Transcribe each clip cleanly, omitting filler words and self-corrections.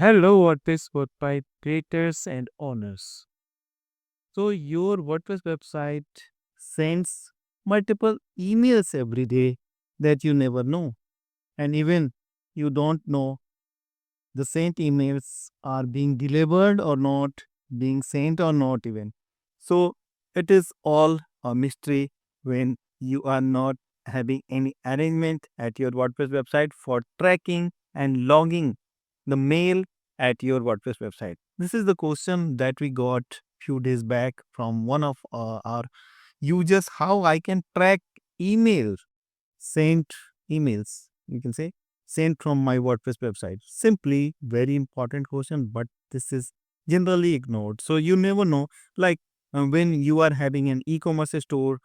Hello, WordPress creators and owners. So, your WordPress website sends multiple emails every day that you never know. And even you don't know the sent emails are being delivered or not, being sent or not, even. So, it is all a mystery when you are not having any arrangement at your WordPress website for tracking and logging the mail at your WordPress website. This is the question that we got few days back from one of our users, how I can track emails, sent emails, you can say, sent from my WordPress website. Simply very important question, but this is generally ignored. So you never know, like when you are having an e-commerce store,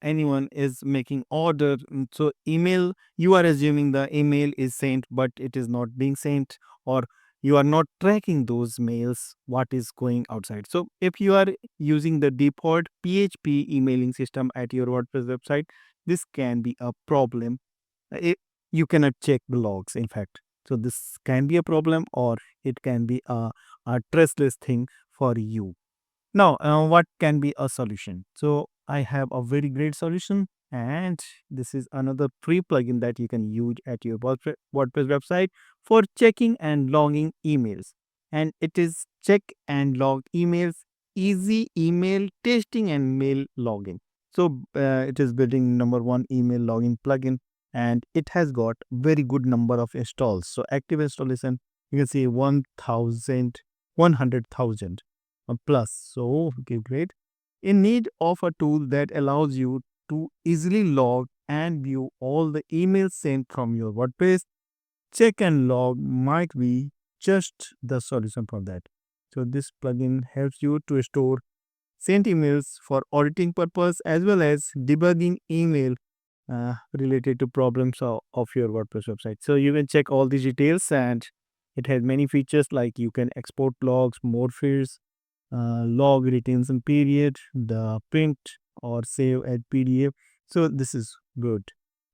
anyone is making order, so email, you are assuming the email is sent, but it is not being sent, or you are not tracking those mails, what is going outside. So if you are using the default PHP emailing system at your WordPress website, this can be a problem. It, you cannot check the logs, in fact. So this can be a problem, or it can be a trustless thing for you. Now, what can be a solution? So I have a very great solution, and this is another free plugin that you can use at your WordPress website for checking and logging emails. And it is check and log emails, easy email testing and mail logging. So it is building number one email login plugin, and it has got very good number of installs. So active installation, you can see 100,000 plus. So, okay, great. In need of a tool that allows you to easily log and view all the emails sent from your WordPress, check and log might be just the solution for that. So, this plugin helps you to store sent emails for auditing purpose as well as debugging email related to problems of your WordPress website. So you can check all these details, and it has many features like you can export logs, more fields, log retention period, the print or save as PDF. So this is good.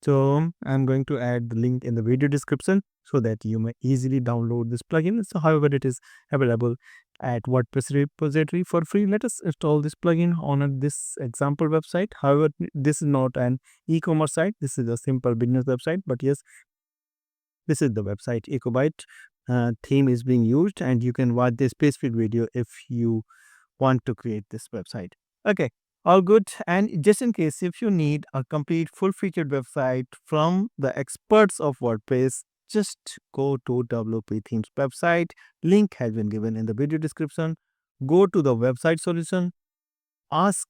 So I'm going to add the link in the video description so that you may easily download this plugin. So however, it is available at WordPress repository for free. Let us install this plugin on this example website. However, this is not an e-commerce site. This is a simple business website. But yes, this is the website. Ecobite theme is being used, and you can watch the specific video if you want to create this website. Okay, all good. And just in case, if you need a complete full-featured website from the experts of WordPress, just go to WP Themes website. Link has been given in the video description. Go to the website solution, ask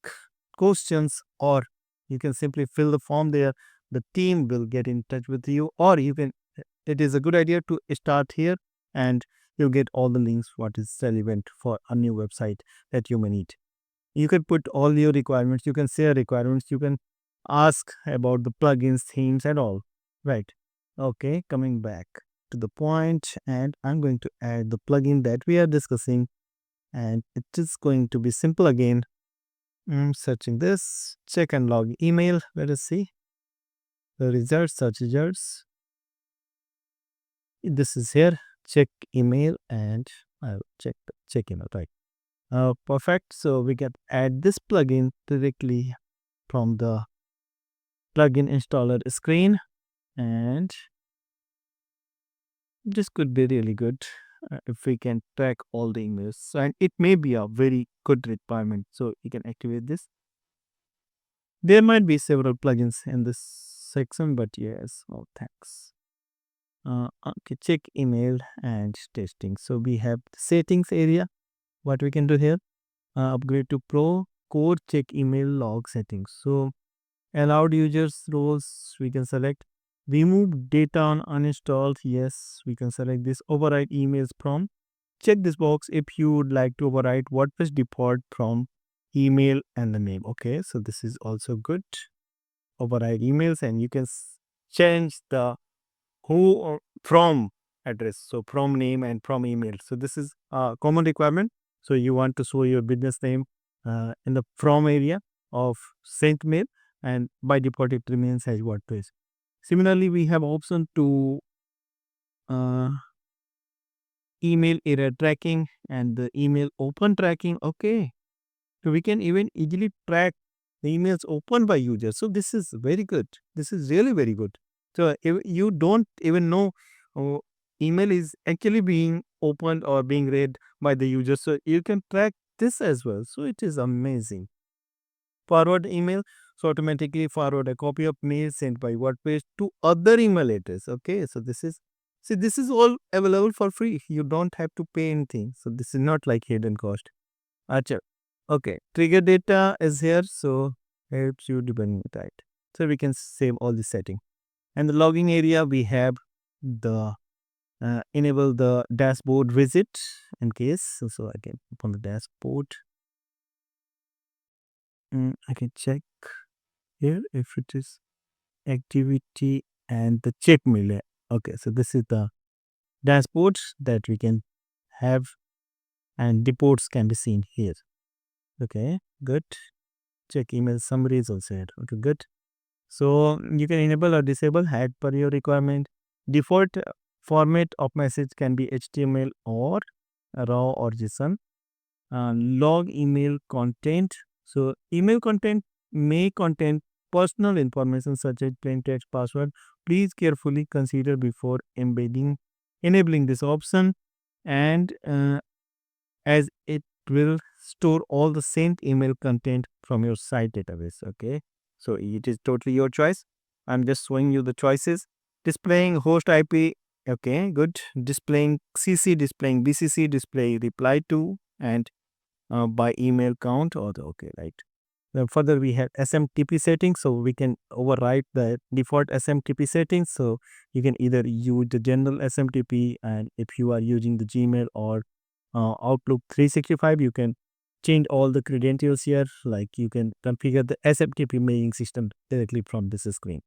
questions, or you can simply fill the form there. The team will get in touch with you, or you can, it is a good idea to start here, and you'll get all the links what is relevant for a new website that you may need. You can put all your requirements, you can share requirements, you can ask about the plugins, themes, and all. Right. Okay, coming back to the point, and I'm going to add the plugin that we are discussing, and it is going to be simple again. Searching this, check and log email. Let us see the results, search results. This is here, check email, and I'll check email, right. Perfect. So we can add this plugin directly from the plugin installer screen, and this could be really good if we can track all the emails, and it may be a very good requirement, so you can activate this. There might be several plugins in this section, but yes, oh thanks. Okay, check email and testing. So we have the settings area. What we can do here, upgrade to pro, core, check email log settings. So allowed users roles, we can select. Remove data on uninstalled, yes, we can select this. Override emails from, check this box if you would like to override WordPress default from email and the name. Okay, so this is also good. Override emails, and you can change the who or from address, so from name and from email. So this is a common requirement. So you want to show your business name in the from area of sent mail, and by default it remains as WordPress. Similarly, we have option to email error tracking and the email open tracking. Okay. So we can even easily track the emails opened by users. So this is very good. This is really very good. So if you don't even know uh, email is actually being opened or being read by the user, so you can track this as well. So it is amazing. Forward email, so automatically forward a copy of mail sent by WordPress to other email address. Okay, so this is all available for free. You don't have to pay anything. So this is not like hidden cost. Acha. Okay, trigger data is here, so helps you depending on it. So we can save all the setting. And the logging area, we have the enable the dashboard visit in case. So I can open the dashboard. I can check here if it is activity and the check mail. Okay, so this is the dashboard that we can have, and reports can be seen here. Okay, good. Check email summary is also here. Okay, good. So you can enable or disable add per your requirement. Default format of message can be HTML or raw or JSON. Log email content. So email content may contain personal information such as plain text password. Please carefully consider before enabling this option, and as it will store all the sent email content from your site database. Okay, so it is totally your choice. I'm just showing you the choices. Displaying host IP. Okay, good. Displaying CC, displaying BCC, display reply to, and by email count or the okay, right. Then further we have SMTP settings, so we can override the default SMTP settings. So you can either use the general SMTP, and if you are using the Gmail or Outlook 365, you can change all the credentials here. Like you can configure the SMTP mailing system directly from this screen.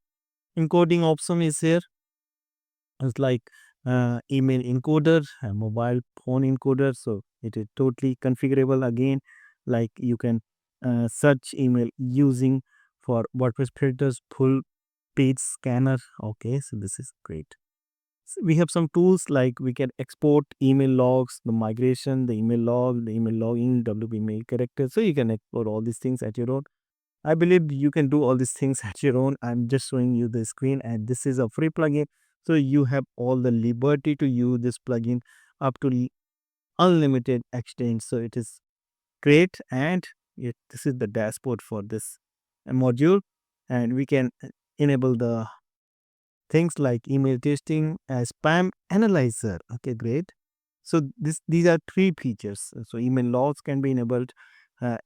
Encoding option is here. It's like email encoder, a mobile phone encoder. So it is totally configurable again. Like you can search email using for WordPress filters, full page scanner. Okay, so this is great. So we have some tools like we can export email logs, the migration, the email log, the email logging, WP mail character. So you can export all these things at your own. I believe you can do all these things at your own. I'm just showing you the screen, and this is a free plugin. So you have all the liberty to use this plugin up to unlimited extent. So it is great, and this is the dashboard for this module, and we can enable the things like email testing as spam analyzer. Okay, great. So these are three features. So email logs can be enabled, uh,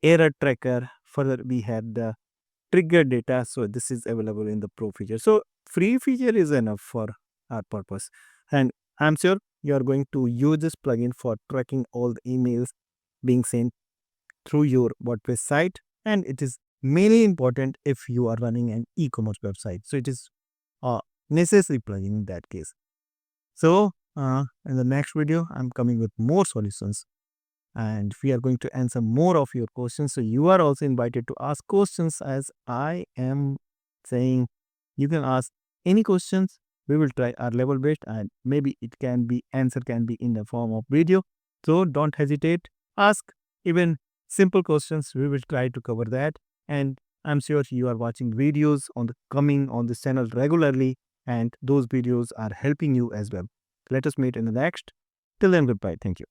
error tracker. Further, we had the trigger data. So this is available in the pro feature. So free feature is enough for our purpose, and I'm sure you are going to use this plugin for tracking all the emails being sent through your WordPress site, and it is mainly important if you are running an e-commerce website. So it is a necessary plugin in that case. So in the next video, I'm coming with more solutions, and we are going to answer more of your questions. So you are also invited to ask questions, as I am saying you can ask any questions. We will try our level best, and maybe it can be answer can be in the form of video. So don't hesitate, ask even simple questions. We will try to cover that, and I'm sure you are watching videos on the coming on this channel regularly, and those videos are helping you as well. Let us meet in the next. Till then, goodbye. Thank you.